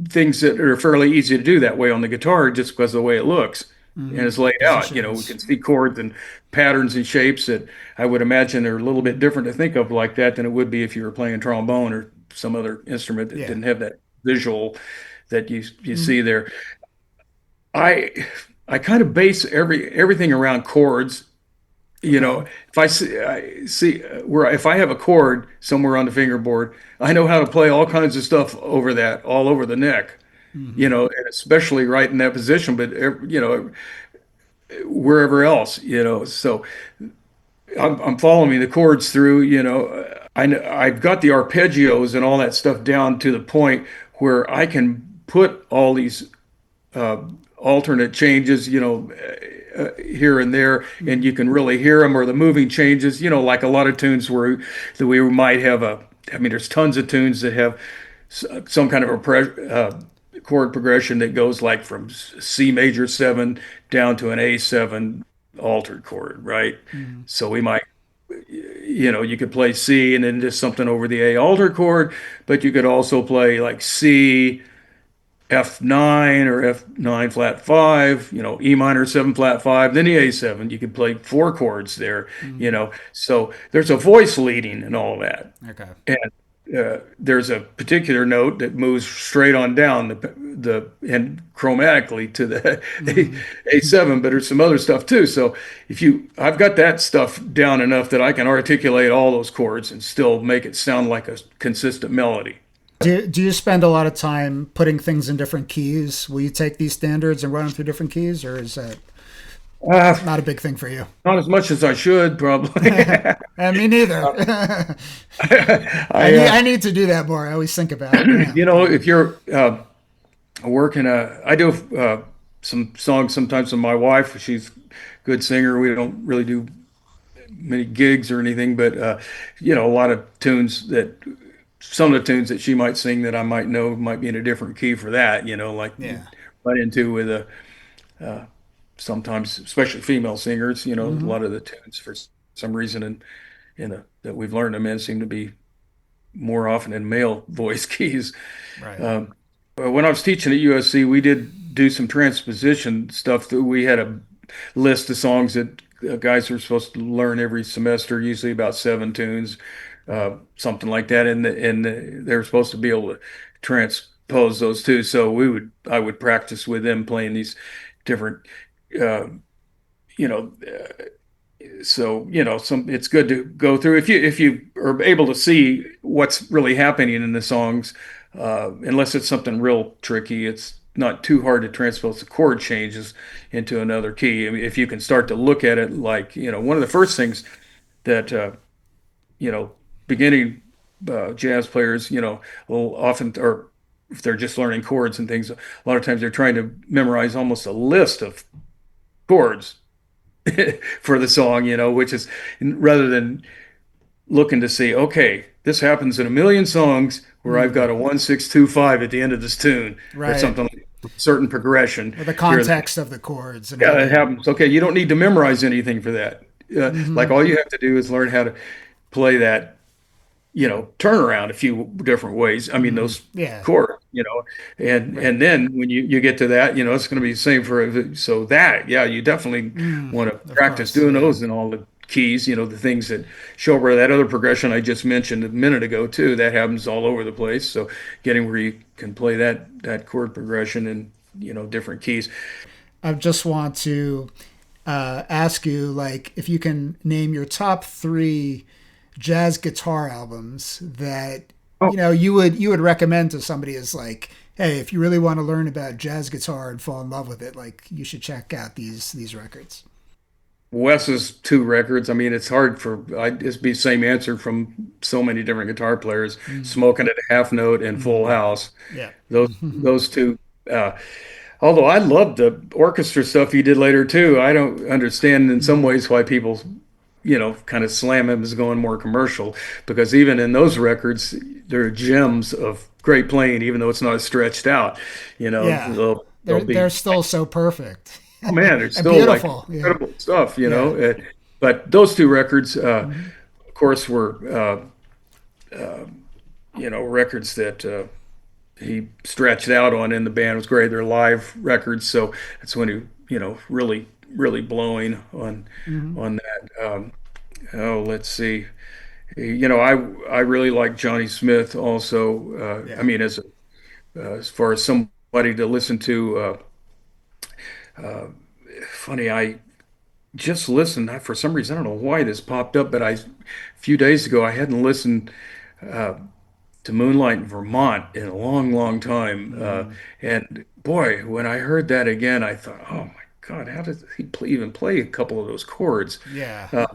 Speaker 2: things that are fairly easy to do that way on the guitar just because of the way it looks. and it's laid out. We
Speaker 1: Positions.
Speaker 2: can see chords and patterns and shapes that I would imagine are a little bit different to think of like that than it would be if you were playing trombone or some other instrument that
Speaker 1: Yeah.
Speaker 2: didn't have that visual that you
Speaker 1: Mhm.
Speaker 2: see there. I I kind of base everything around chords.
Speaker 1: Okay.
Speaker 2: If I see where if I have a chord somewhere on the fingerboard, I know how to play all kinds of stuff over that, all over the neck.
Speaker 1: Hmm.
Speaker 2: And especially right in that position, but wherever else. So I'm following the chords through. I've got the arpeggios and all that stuff down to the point where I can put all these uh, alternate changes, here and there, and you
Speaker 1: Hmm.
Speaker 2: can really hear them, or the moving changes, like a lot of tunes where that we might have I mean, there's tons of tunes that have some kind of chord progression that goes like from C major 7 down to an A7 altered chord, right?
Speaker 1: Hmm.
Speaker 2: So we might, you could play C and then just something over the A altered chord, but you could also play like C, F9 or F9 flat 5, E minor 7 flat 5, then the A7. You could play four chords there,
Speaker 1: Hmm.
Speaker 2: So there's a voice leading and all that.
Speaker 1: Okay.
Speaker 2: And there's a particular note that moves straight on down and chromatically to the
Speaker 1: Hmm.
Speaker 2: A7, but there's some other stuff too. So I've got that stuff down enough that I can articulate all those chords and still make it sound like a consistent melody.
Speaker 1: Do you spend a lot of time putting things in different keys? Will you take these standards and run them through different keys, or is that
Speaker 2: Uh,
Speaker 1: not a big thing for you?
Speaker 2: Not as much as I should, probably.
Speaker 1: And me neither.
Speaker 2: I,
Speaker 1: I need to do that more. I always think about it. Yeah.
Speaker 2: if you're working, I do some songs sometimes with my wife. She's a good singer. We don't really do many gigs or anything, but a lot of tunes some of the tunes that she might sing that I might know might be in a different key for that. Like you
Speaker 1: Yeah.
Speaker 2: run into with sometimes, especially female singers. A
Speaker 1: Hmm.
Speaker 2: lot of the tunes for some reason and that we've learned them in seem to be more often in male voice keys.
Speaker 1: Right.
Speaker 2: When I was teaching at USC, we did do some transposition stuff. That we had a list of songs that guys were supposed to learn every semester, usually about 7 tunes, something like that, and they were supposed to be able to transpose those too. So I would practice with them playing these different, uh, you know, so it's good to go through if you are able to see what's really happening in the songs, unless it's something real tricky. It's not too hard to transpose the chord changes into another key. I mean, if you can start to look at it like, one of the first things that you know beginning jazz players, will often, or if they're just learning chords and things, a lot of times they're trying to memorize almost a list of chords for the song, which is rather than looking to see, okay, this happens in a million songs where I've got
Speaker 1: Mm.
Speaker 2: a 1 6 2 5 at the end of this tune or
Speaker 1: Right.
Speaker 2: something like a certain progression
Speaker 1: Or the
Speaker 2: here.
Speaker 1: context of the chords and how
Speaker 2: Yeah, it
Speaker 1: they.
Speaker 2: happens. Okay, you don't need to memorize anything for that. Like
Speaker 1: Hmm.
Speaker 2: all you have to do is learn how to play that, turn around a few different ways. I mean,
Speaker 1: Hmm.
Speaker 2: those
Speaker 1: Yeah.
Speaker 2: chords, and
Speaker 1: Right.
Speaker 2: then when you get to that, it's going to be the same for so that, yeah, you definitely
Speaker 1: Mm.
Speaker 2: want to
Speaker 1: Of
Speaker 2: practice
Speaker 1: course.
Speaker 2: doing
Speaker 1: Yeah.
Speaker 2: those in all the keys, the things that show where that other progression I just mentioned a minute ago too, that happens all over the place. So getting where you can play that chord progression in, different keys.
Speaker 1: I just want to ask you, like, if you can name your top three jazz guitar albums that
Speaker 2: Oh,
Speaker 1: you would recommend to somebody as like, hey, if you really want to learn about jazz guitar and fall in love with it, like you should check out these records.
Speaker 2: Wes's two records. I mean, it's hard it'd be the same answer from so many different guitar players.
Speaker 1: Mm.
Speaker 2: Smoking at a Half Note and Full
Speaker 1: Mm.
Speaker 2: House.
Speaker 1: Yeah.
Speaker 2: Those two. Uh, Although I love the orchestra stuff he did later too. I don't understand in some
Speaker 1: Mm.
Speaker 2: ways why people, kind of slam him as going more commercial, because even in those records, there are gems of great playing, even though it's not stretched out.
Speaker 1: Yeah.
Speaker 2: They'll
Speaker 1: They're
Speaker 2: be,
Speaker 1: still so perfect.
Speaker 2: oh man, they're
Speaker 1: And
Speaker 2: still like
Speaker 1: beautiful. Yeah.
Speaker 2: incredible stuff.
Speaker 1: Yeah.
Speaker 2: But those two records,
Speaker 1: Mhm.
Speaker 2: of course, were records that he stretched out on in the band. It was great. They're live records, so that's when really, really blowing
Speaker 1: Hmm.
Speaker 2: on that. Oh, let's see. I really like Johnny Smith also. I
Speaker 1: Yeah.
Speaker 2: mean, as far as somebody to listen to, funny, I just listened. For some reason, I don't know why this popped up, but a few days ago, I hadn't listened to Moonlight in Vermont in a long, long time.
Speaker 1: Mm.
Speaker 2: And boy, when I heard that again, I thought, oh my God, how did he even play a couple of those chords?
Speaker 1: Yeah.
Speaker 2: Uh,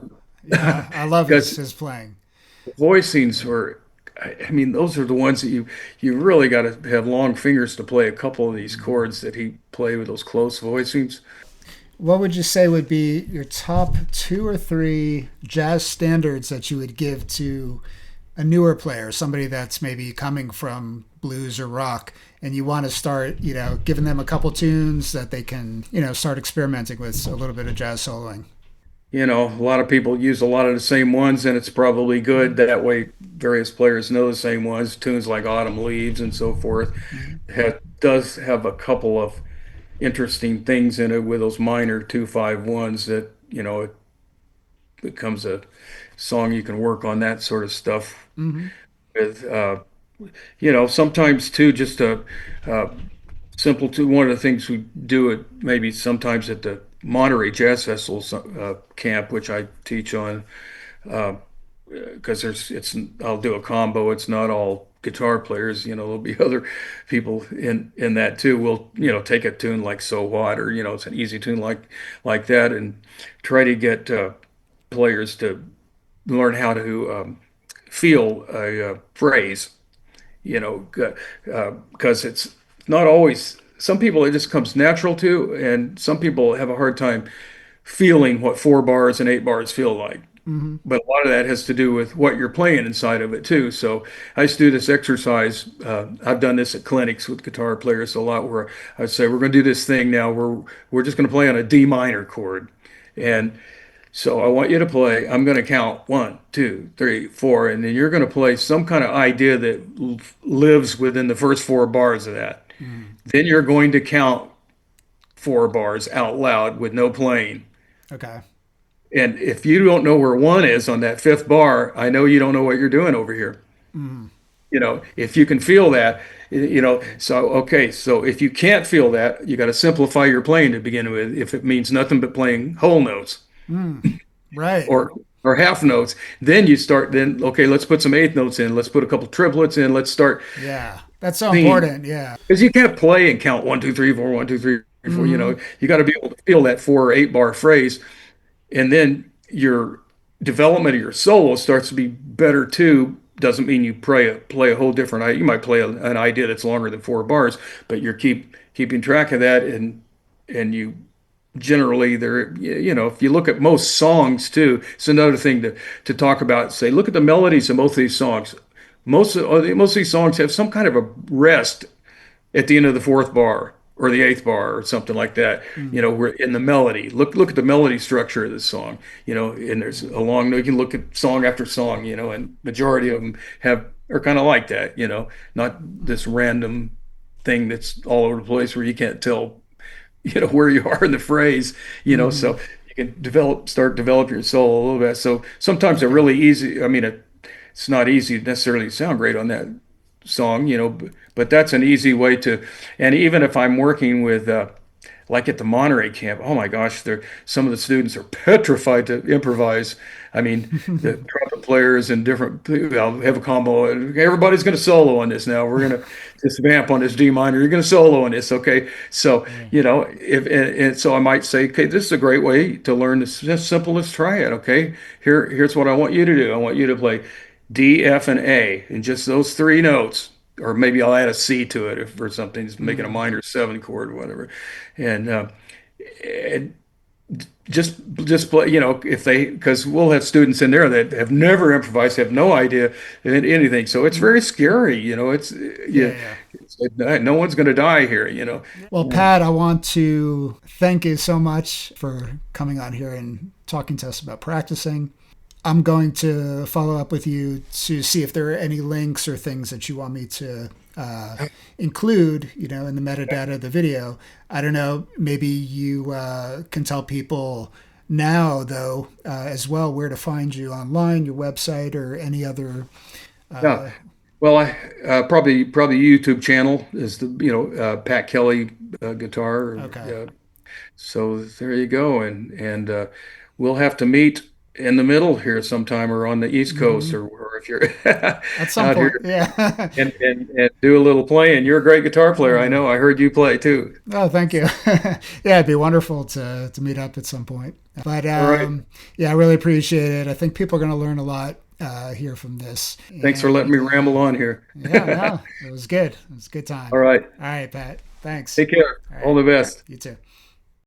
Speaker 1: Yeah. I love
Speaker 2: because
Speaker 1: his playing.
Speaker 2: the voicings were, I mean, those are the ones that you really got to have long fingers to play a couple of these chords that he played with those close voicings.
Speaker 1: What would you say would be your top two or three jazz standards that you would give to a newer player, somebody that's maybe coming from blues or rock, and you want to start, giving them a couple tunes that they can, start experimenting with a little bit of jazz soloing?
Speaker 2: A lot of people use a lot of the same ones, and it's probably good. That way, various players know the same ones. Tunes like Autumn Leaves and so forth
Speaker 1: Mm-hmm.
Speaker 2: does have a couple of interesting things in it with those minor 2-5-1s that, it becomes a song you can work on that sort of stuff
Speaker 1: Mm-hmm.
Speaker 2: with. Sometimes too, just a simple to one of the things we do it maybe sometimes at the Monterey Jazz Festival camp, which I teach on, because I'll do a combo. It's not all guitar players, there'll be other people in that too. We'll, take a tune like So What, or, it's an easy tune like that, and try to get players to learn how to feel a phrase, because it's not always, some people it just comes natural to, and some people have a hard time feeling what 4 bars and 8 bars feel like.
Speaker 1: Mm-hmm.
Speaker 2: But a lot of that has to do with what you're playing inside of it too. So I used to do this exercise. I've done this at clinics with guitar players a lot, where I say we're going to do this thing now. We're just going to play on a D minor chord, and so I want you to play. I'm going to count 1, 2, 3, 4, and then you're going to play some kind of idea that lives within the first 4 bars of that.
Speaker 1: Mm.
Speaker 2: Then you're going to count 4 bars out loud with no playing.
Speaker 1: Okay.
Speaker 2: And if you don't know where one is on that fifth bar, I know you don't know what you're doing over here.
Speaker 1: Mm.
Speaker 2: If you can feel that, so okay, so if you can't feel that, you got to simplify your playing to begin with. If it means nothing but playing whole notes
Speaker 1: Mm. Right.
Speaker 2: or half notes, then you start. Then okay, let's put some eighth notes in. Let's put a couple triplets in. Let's start
Speaker 1: Yeah. That's so
Speaker 2: seeing,
Speaker 1: important. Yeah.
Speaker 2: because you can't play and count 1, 2, 3, 4, 1, 2, 3, 4.
Speaker 1: Mm-hmm.
Speaker 2: You got to be able to feel that 4 or 8 bar phrase, and then your development of your solo starts to be better too. Doesn't mean you play a whole different. You might play an idea that's longer than 4 bars, but you're keeping track of that, and you generally there. If you look at most songs too, it's another thing to talk about. Say, look at the melodies of most of these songs. Most of these songs have some kind of a rest at the end of the fourth bar or the eighth bar or something like that.
Speaker 1: Mm.
Speaker 2: We're in the melody. Look at the melody structure of this song. And there's a long. You can look at song after song. And majority of them are kind of like that. Not this random thing that's all over the place where you can't tell where you are in the phrase.
Speaker 1: Mm-hmm.
Speaker 2: So you can develop your soul a little bit. So sometimes they're
Speaker 1: Okay.
Speaker 2: really easy. I mean, it's not easy necessarily to sound great on that song, but that's an easy way to. And even if I'm working with, like at the Monterey camp, oh my gosh, some of the students are petrified to improvise. I mean, the trumpet players and different, I'll have a combo. Everybody's going to solo on this now. We're going to just vamp on this D minor. You're going to solo on this, okay? So,
Speaker 1: Yeah.
Speaker 2: if and so I might say, okay, this is a great way to learn this. Just simple as try it, okay? Here's what I want you to do. I want you to play D, F, and A, and just those 3 notes. Or maybe I'll add a C to it if or something, just making a
Speaker 1: Mm.
Speaker 2: minor 7 chord or whatever. And just play, if they, because we'll have students in there that have never improvised, have no idea anything. So it's very scary, it's,
Speaker 1: Yeah.
Speaker 2: yeah,
Speaker 1: Yeah.
Speaker 2: no one's going to die here,
Speaker 1: Well,
Speaker 2: Yeah.
Speaker 1: Pat, I want to thank you so much for coming on here and talking to us about practicing. I'm going to follow up with you to see if there are any links or things that you want me to include, in the metadata of the video. I don't know, maybe you can tell people now, though, as well, where to find you online, your website, or any other.
Speaker 2: Yeah. Well, I probably YouTube channel is the Pat Kelley guitar.
Speaker 1: Okay.
Speaker 2: So there you go, and we'll have to meet in the middle here sometime, or on the East Coast,
Speaker 1: Hmm.
Speaker 2: or if you're
Speaker 1: At some
Speaker 2: out
Speaker 1: point,
Speaker 2: here,
Speaker 1: yeah.
Speaker 2: and do a little playing. You're a great guitar player. I
Speaker 1: Uh,
Speaker 2: know. I heard you play too.
Speaker 1: oh, thank you. Yeah, it'd be wonderful to meet up at some point. But
Speaker 2: All right.
Speaker 1: yeah, I really appreciate it. I think people are going to learn a lot here from this.
Speaker 2: Thanks for letting
Speaker 1: And
Speaker 2: me ramble on here.
Speaker 1: yeah, no, it was good. It was a good time.
Speaker 2: All right.
Speaker 1: All right, Pat. Thanks.
Speaker 2: Take care.
Speaker 1: All
Speaker 2: All
Speaker 1: right.
Speaker 2: the best.
Speaker 1: You too.